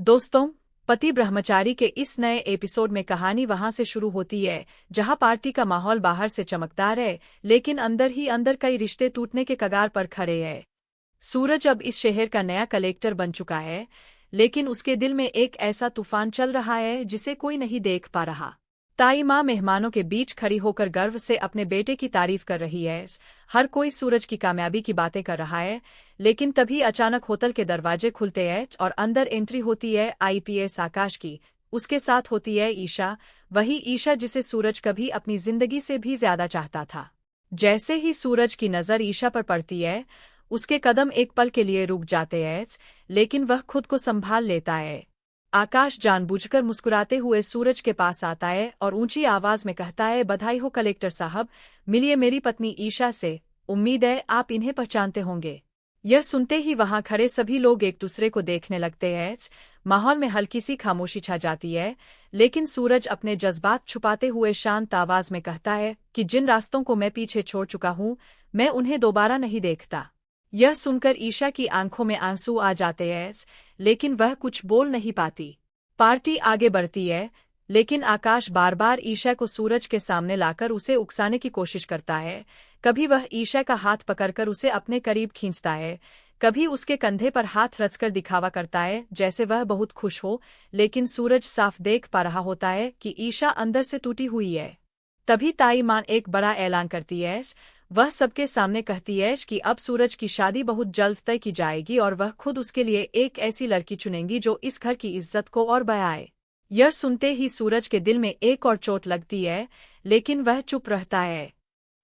दोस्तों, पति ब्रह्मचारी के इस नए एपिसोड में कहानी वहां से शुरू होती है जहां पार्टी का माहौल बाहर से चमकदार है, लेकिन अंदर ही अंदर कई रिश्ते टूटने के कगार पर खड़े हैं। सूरज अब इस शहर का नया कलेक्टर बन चुका है, लेकिन उसके दिल में एक ऐसा तूफान चल रहा है जिसे कोई नहीं देख पा रहा। ताई माँ मेहमानों के बीच खड़ी होकर गर्व से अपने बेटे की तारीफ कर रही है। हर कोई सूरज की कामयाबी की बातें कर रहा है, लेकिन तभी अचानक होटल के दरवाजे खुलते हैं और अंदर एंट्री होती है आईपीएस आकाश की। उसके साथ होती है ईशा, वही ईशा जिसे सूरज कभी अपनी जिंदगी से भी ज्यादा चाहता था। जैसे ही सूरज की नजर ईशा पर पड़ती है, उसके कदम एक पल के लिए रुक जाते हैं, लेकिन वह खुद को संभाल लेता है। आकाश जानबूझकर मुस्कुराते हुए सूरज के पास आता है और ऊंची आवाज में कहता है, बधाई हो कलेक्टर साहब, मिलिए मेरी पत्नी ईशा से। उम्मीद है आप इन्हें पहचानते होंगे। यह सुनते ही वहां खड़े सभी लोग एक दूसरे को देखने लगते हैं। माहौल में हल्की सी खामोशी छा जाती है, लेकिन सूरज अपने जज्बात छुपाते हुए शांत आवाज में कहता है कि जिन रास्तों को मैं पीछे छोड़ चुका हूं, मैं उन्हें दोबारा नहीं देखता। यह सुनकर ईशा की आंखों में आंसू आ जाते हैं, लेकिन वह कुछ बोल नहीं पाती। पार्टी आगे बढ़ती है, लेकिन आकाश बार बार ईशा को सूरज के सामने लाकर उसे उकसाने की कोशिश करता है। कभी वह ईशा का हाथ पकड़कर उसे अपने करीब खींचता है, कभी उसके कंधे पर हाथ रचकर दिखावा करता है जैसे वह बहुत खुश हो, लेकिन सूरज साफ देख पा रहा होता है कि ईशा अंदर से टूटी हुई है। तभी ताई माँ एक बड़ा ऐलान करती है। वह सबके सामने कहती है कि अब सूरज की शादी बहुत जल्द तय की जाएगी और वह खुद उसके लिए एक ऐसी लड़की चुनेंगी जो इस घर की इज्जत को और बढ़ाए। यह सुनते ही सूरज के दिल में एक और चोट लगती है, लेकिन वह चुप रहता है।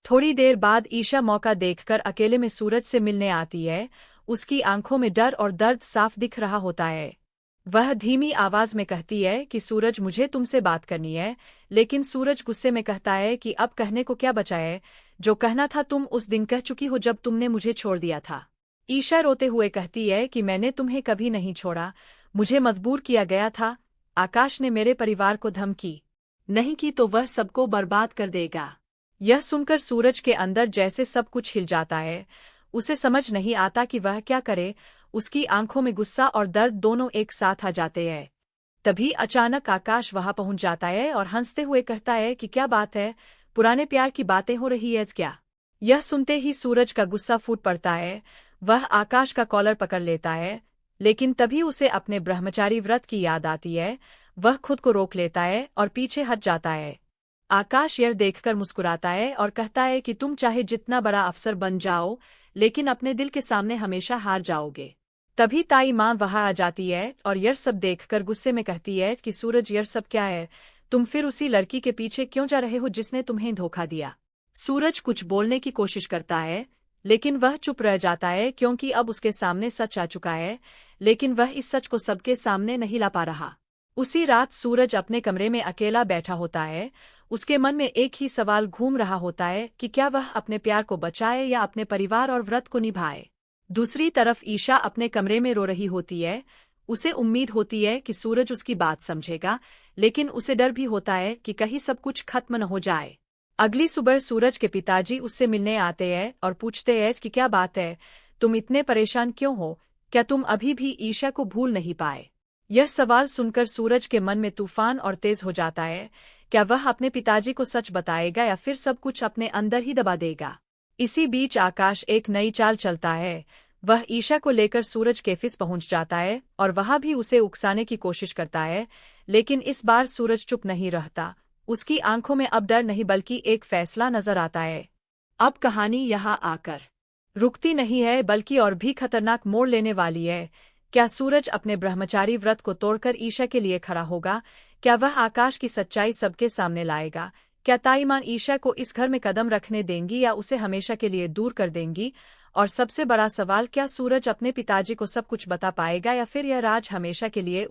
थोड़ी देर बाद ईशा मौका देखकर अकेले में सूरज से मिलने आती है। उसकी आंखों में डर और दर्द साफ दिख रहा होता है। वह धीमी आवाज में कहती है कि सूरज, मुझे तुमसे बात करनी है। लेकिन सूरज गुस्से में कहता है कि अब कहने को क्या बचा है, जो कहना था तुम उस दिन कह चुकी हो जब तुमने मुझे छोड़ दिया था। ईशा रोते हुए कहती है कि मैंने तुम्हें कभी नहीं छोड़ा, मुझे मजबूर किया गया था। आकाश ने मेरे परिवार को धमकी नहीं की तो वह सबको बर्बाद कर देगा। यह सुनकर सूरज के अंदर जैसे सब कुछ हिल जाता है। उसे समझ नहीं आता कि वह क्या करे। उसकी आंखों में गुस्सा और दर्द दोनों एक साथ आ जाते हैं। तभी अचानक आकाश वहां पहुंच जाता है और हंसते हुए कहता है कि क्या बात है, पुराने प्यार की बातें हो रही है क्या। यह सुनते ही सूरज का गुस्सा फूट पड़ता है। वह आकाश का कॉलर पकड़ लेता है, लेकिन तभी उसे अपने ब्रह्मचारी व्रत की याद आती है। वह खुद को रोक लेता है और पीछे हट जाता है। आकाश यह देखकर मुस्कुराता है और कहता है कि तुम चाहे जितना बड़ा अफसर बन जाओ, लेकिन अपने दिल के सामने हमेशा हार जाओगे। तभी ताई माँ वहां आ जाती है और यह सब देखकर गुस्से में कहती है कि सूरज, यह सब क्या है, तुम फिर उसी लड़की के पीछे क्यों जा रहे हो जिसने तुम्हें धोखा दिया। सूरज कुछ बोलने की कोशिश करता है, लेकिन वह चुप रह जाता है क्योंकि अब उसके सामने सच आ चुका है, लेकिन वह इस सच को सबके सामने नहीं ला पा रहा। उसी रात सूरज अपने कमरे में अकेला बैठा होता है। उसके मन में एक ही सवाल घूम रहा होता है कि क्या वह अपने प्यार को बचाए या अपने परिवार और व्रत को निभाए। दूसरी तरफ ईशा अपने कमरे में रो रही होती है। उसे उम्मीद होती है कि सूरज उसकी बात समझेगा, लेकिन उसे डर भी होता है कि कहीं सब कुछ खत्म न हो जाए। अगली सुबह सूरज के पिताजी उससे मिलने आते हैं और पूछते हैं कि क्या बात है, तुम इतने परेशान क्यों हो, क्या तुम अभी भी ईशा को भूल नहीं पाए। यह सवाल सुनकर सूरज के मन में तूफान और तेज हो जाता है। क्या वह अपने पिताजी को सच बताएगा या फिर सब कुछ अपने अंदर ही दबा देगा। इसी बीच आकाश एक नई चाल चलता है। वह ईशा को लेकर सूरज के ऑफिस पहुंच जाता है और वहां भी उसे उकसाने की कोशिश करता है, लेकिन इस बार सूरज चुप नहीं रहता। उसकी आंखों में अब डर नहीं बल्कि एक फैसला नजर आता है। अब कहानी यहाँ आकर रुकती नहीं है, बल्कि और भी खतरनाक मोड़ लेने वाली है। क्या सूरज अपने ब्रह्मचारी व्रत को तोड़कर ईशा के लिए खड़ा होगा? क्या वह आकाश की सच्चाई सबके सामने लाएगा? क्या ताई माँ ईशा को इस घर में कदम रखने देंगी या उसे हमेशा के लिए दूर कर देंगी? और सबसे बड़ा सवाल, क्या सूरज अपने पिताजी को सब कुछ बता पाएगा या फिर यह राज हमेशा के लिए